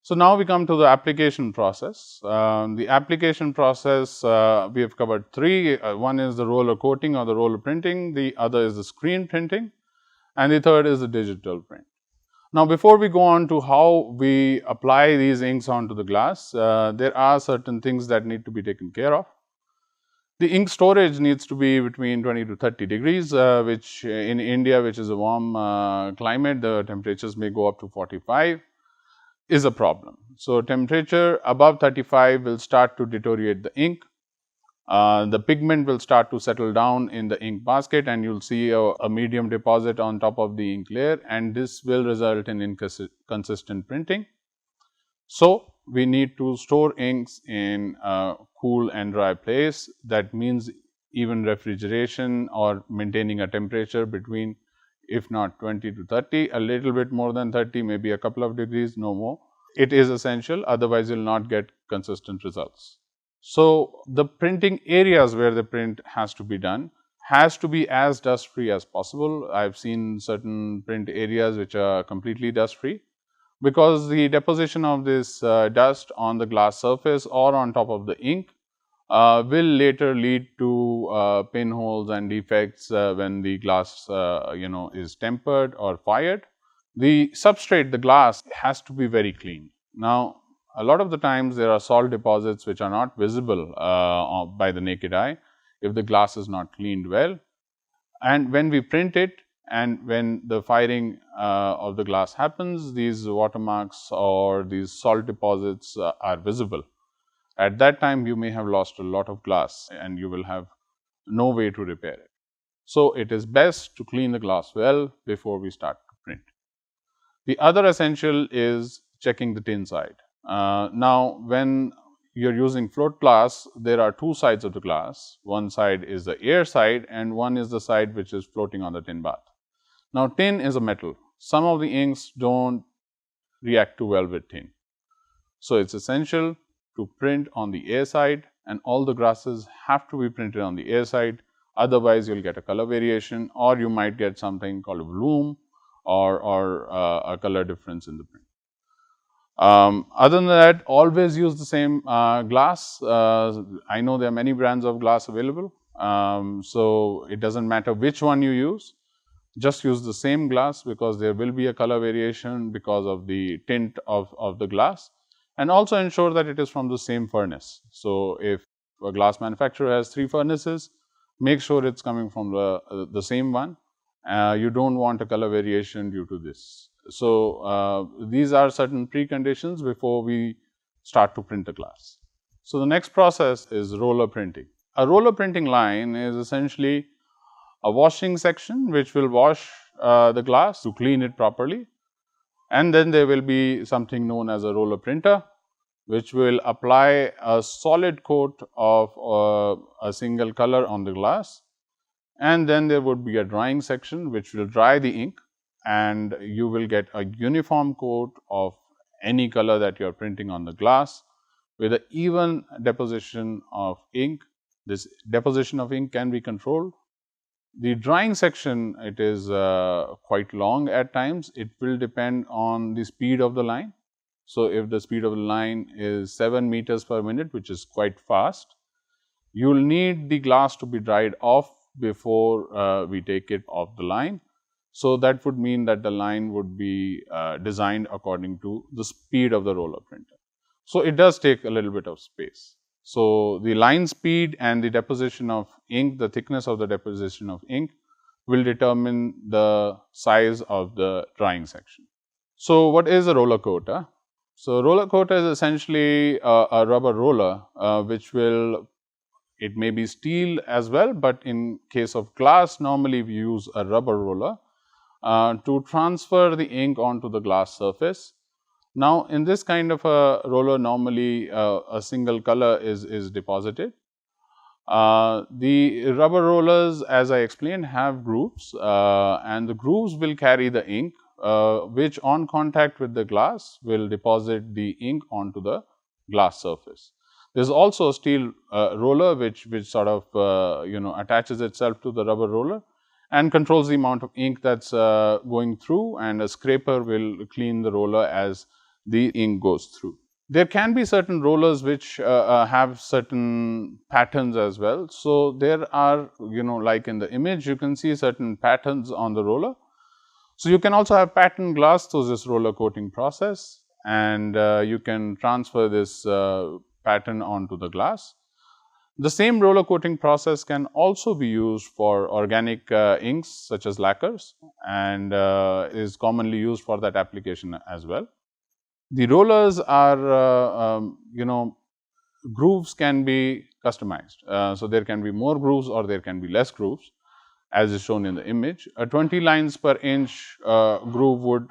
So, now we come to the application process. The application process, we have covered three. One is the roller coating or the roller printing, the other is the screen printing, and the third is the digital print. Now, before we go on to how we apply these inks onto the glass, there are certain things that need to be taken care of. The ink storage needs to be between 20 to 30 degrees, which in India, which is a warm climate, the temperatures may go up to 45, is a problem. So, temperature above 35 will start to deteriorate the ink. The pigment will start to settle down in the ink basket, and you will see a medium deposit on top of the ink layer, and this will result in inconsistent printing. So, we need to store inks in a cool and dry place. That means even refrigeration or maintaining a temperature between, if not 20 to 30, a little bit more than 30, maybe a couple of degrees, no more. It is essential, otherwise you will not get consistent results. So, the printing areas where the print has to be done has to be as dust free as possible. I have seen certain print areas which are completely dust free, because the deposition of this dust on the glass surface or on top of the ink will later lead to pinholes and defects when the glass is tempered or fired. The substrate, the glass, has to be very clean. Now, a lot of the times there are salt deposits which are not visible by the naked eye if the glass is not cleaned well, and when we print it and when the firing of the glass happens, these watermarks or these salt deposits are visible. At that time, you may have lost a lot of glass and you will have no way to repair it. So, it is best to clean the glass well before we start to print. The other essential is checking the tin side. Now, when you are using float glass, there are two sides of the glass. One side is the air side and one is the side which is floating on the tin bath. Now, tin is a metal. Some of the inks do not react too well with tin. So, it is essential to print on the air side, and all the glasses have to be printed on the air side. Otherwise, you will get a color variation, or you might get something called a bloom or a color difference in the print. Other than that, always use the same glass. I know there are many brands of glass available. So, it does not matter which one you use. Just use the same glass, because there will be a color variation because of the tint of the glass, and also ensure that it is from the same furnace. So, if a glass manufacturer has 3 furnaces, make sure it is coming from the same one. You do not want a color variation due to this. So, these are certain preconditions before we start to print the glass. So, the next process is roller printing. A roller printing line is essentially a washing section which will wash the glass to clean it properly, and then there will be something known as a roller printer, which will apply a solid coat of a single color on the glass, and then there would be a drying section which will dry the ink, and you will get a uniform coat of any color that you are printing on the glass with an even deposition of ink. This deposition of ink can be controlled. The drying section, it is quite long at times. It will depend on the speed of the line. So, if the speed of the line is 7 meters per minute, which is quite fast, you will need the glass to be dried off before we take it off the line. So, that would mean that the line would be designed according to the speed of the roller printer. So, it does take a little bit of space. So, the line speed and the deposition of ink, the thickness of the deposition of ink will determine the size of the drying section. So, what is a roller coater? So, roller coater is essentially a rubber roller which will, it may be steel as well, but in case of glass, normally we use a rubber roller to transfer the ink onto the glass surface. Now, in this kind of a roller, normally a single color is deposited. The rubber rollers, as I explained, have grooves, and the grooves will carry the ink, which on contact with the glass will deposit the ink onto the glass surface. There is also a steel roller which sort of attaches itself to the rubber roller and controls the amount of ink that is going through, and a scraper will clean the roller as the ink goes through. There can be certain rollers which have certain patterns as well. So there are, like in the image, you can see certain patterns on the roller. So you can also have patterned glass through this roller coating process, and you can transfer this pattern onto the glass. The same roller coating process can also be used for organic inks such as lacquers, and is commonly used for that application as well. The rollers are, grooves can be customized. So there can be more grooves or there can be less grooves, as is shown in the image. A 20 lines per inch groove would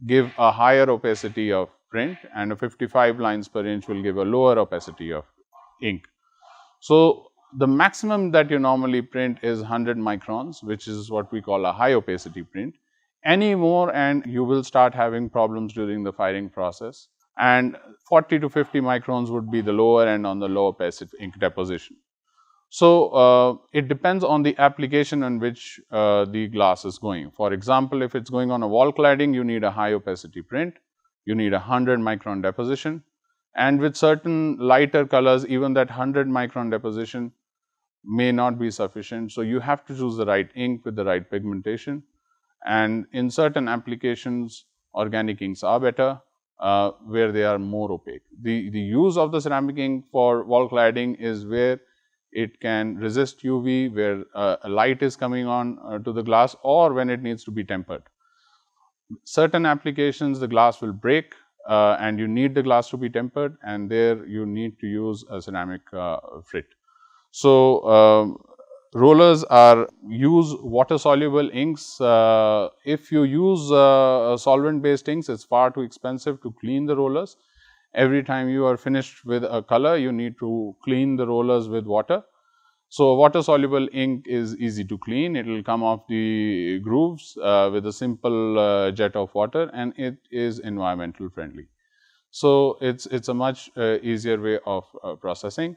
give a higher opacity of print, and a 55 lines per inch will give a lower opacity of ink. So the maximum that you normally print is 100 microns, which is what we call a high opacity print. Any more and you will start having problems during the firing process, and 40 to 50 microns would be the lower end on the low opacity ink deposition. So it depends on the application on which the glass is going. For example, if it's going on a wall cladding, you need a high opacity print, you need a 100 micron deposition, and with certain lighter colors, even that 100 micron deposition may not be sufficient. So you have to choose the right ink with the right pigmentation. And in certain applications, organic inks are better where they are more opaque. The use of the ceramic ink for wall cladding is where it can resist UV, where a light is coming on to the glass, or when it needs to be tempered. Certain applications, the glass will break and you need the glass to be tempered, and there you need to use a ceramic frit. So rollers use water soluble inks. If you use solvent based inks, it's far too expensive to clean the rollers. Every time you are finished with a color, you need to clean the rollers with water. So water soluble ink is easy to clean. It will come off the grooves with a simple jet of water, and it is environmental friendly. So it's a much easier way of processing.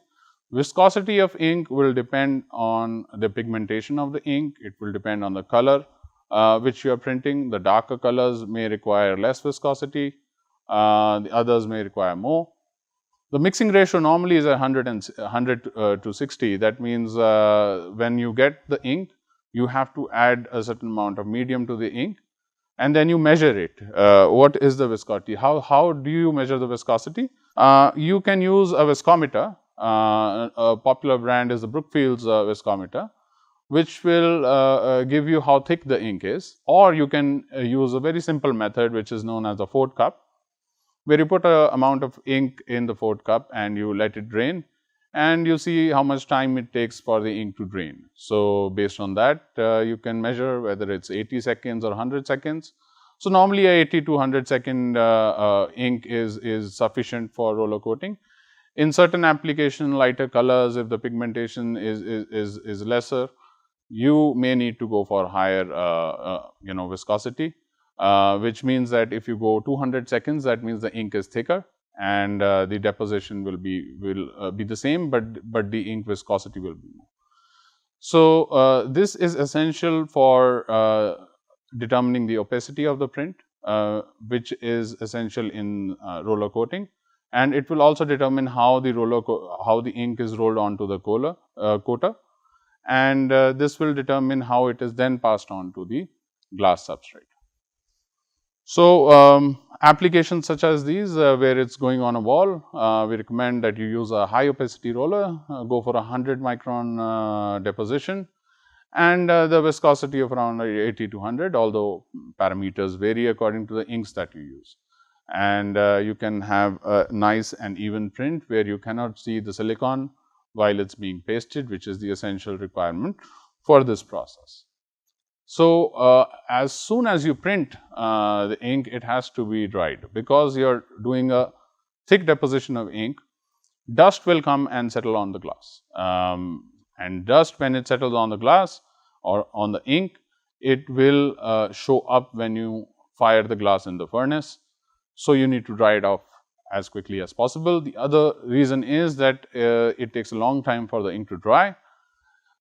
Viscosity of ink will depend on the pigmentation of the ink. It will depend on the color which you are printing. The darker colors may require less viscosity, the others may require more. The mixing ratio normally is 100 to 60. That means when you get the ink, you have to add a certain amount of medium to the ink, and then you measure it. What is the viscosity? How do you measure the viscosity? You can use a viscometer. A popular brand is the Brookfield's viscometer, which will give you how thick the ink is. Or you can use a very simple method which is known as a Ford cup, where you put an amount of ink in the Ford cup and you let it drain, and you see how much time it takes for the ink to drain. So based on that, you can measure whether it's 80 seconds or 100 seconds. So normally a 80 to 100 second ink is sufficient for roller coating. In certain application, lighter colors, if the pigmentation is lesser, you may need to go for higher viscosity, which means that if you go 200 seconds, that means the ink is thicker, and the deposition will be the same, but the ink viscosity will be more. So this is essential for determining the opacity of the print, which is essential in roller coating, and it will also determine how the ink is rolled onto the coater, and this will determine how it is then passed on to the glass substrate. So applications such as these, where it's going on a wall, we recommend that you use a high opacity roller, go for 100 micron deposition, and the viscosity of around 80 to 100, although parameters vary according to the inks that you use. And you can have a nice and even print where you cannot see the silicon while it's being pasted, which is the essential requirement for this process. So as soon as you print the ink, it has to be dried, because you're doing a thick deposition of ink. Dust will come and settle on the glass, and dust, when it settles on the glass or on the ink, it will show up when you fire the glass in the furnace. So you need to dry it off as quickly as possible. The other reason is that it takes a long time for the ink to dry.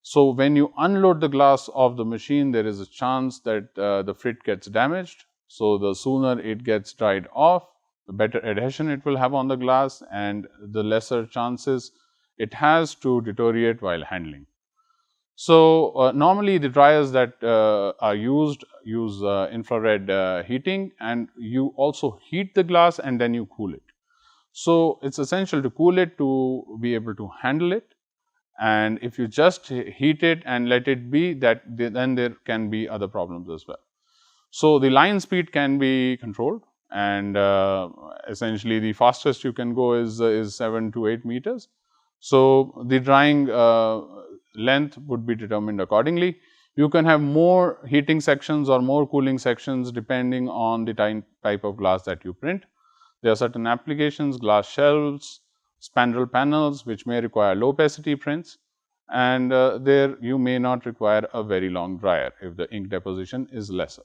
So when you unload the glass of the machine, there is a chance that the frit gets damaged. So the sooner it gets dried off, the better adhesion it will have on the glass, and the lesser chances it has to deteriorate while handling. So, normally the dryers that are used use infrared heating, and you also heat the glass and then you cool it. So, it is essential to cool it to be able to handle it, and if you just heat it and let it be, then there can be other problems as well. So, the line speed can be controlled, and essentially the fastest you can go is 7 to 8 meters. So, the drying length would be determined accordingly. You can have more heating sections or more cooling sections depending on the type of glass that you print. There are certain applications, glass shelves, spandrel panels, which may require low opacity prints, and there you may not require a very long dryer if the ink deposition is lesser.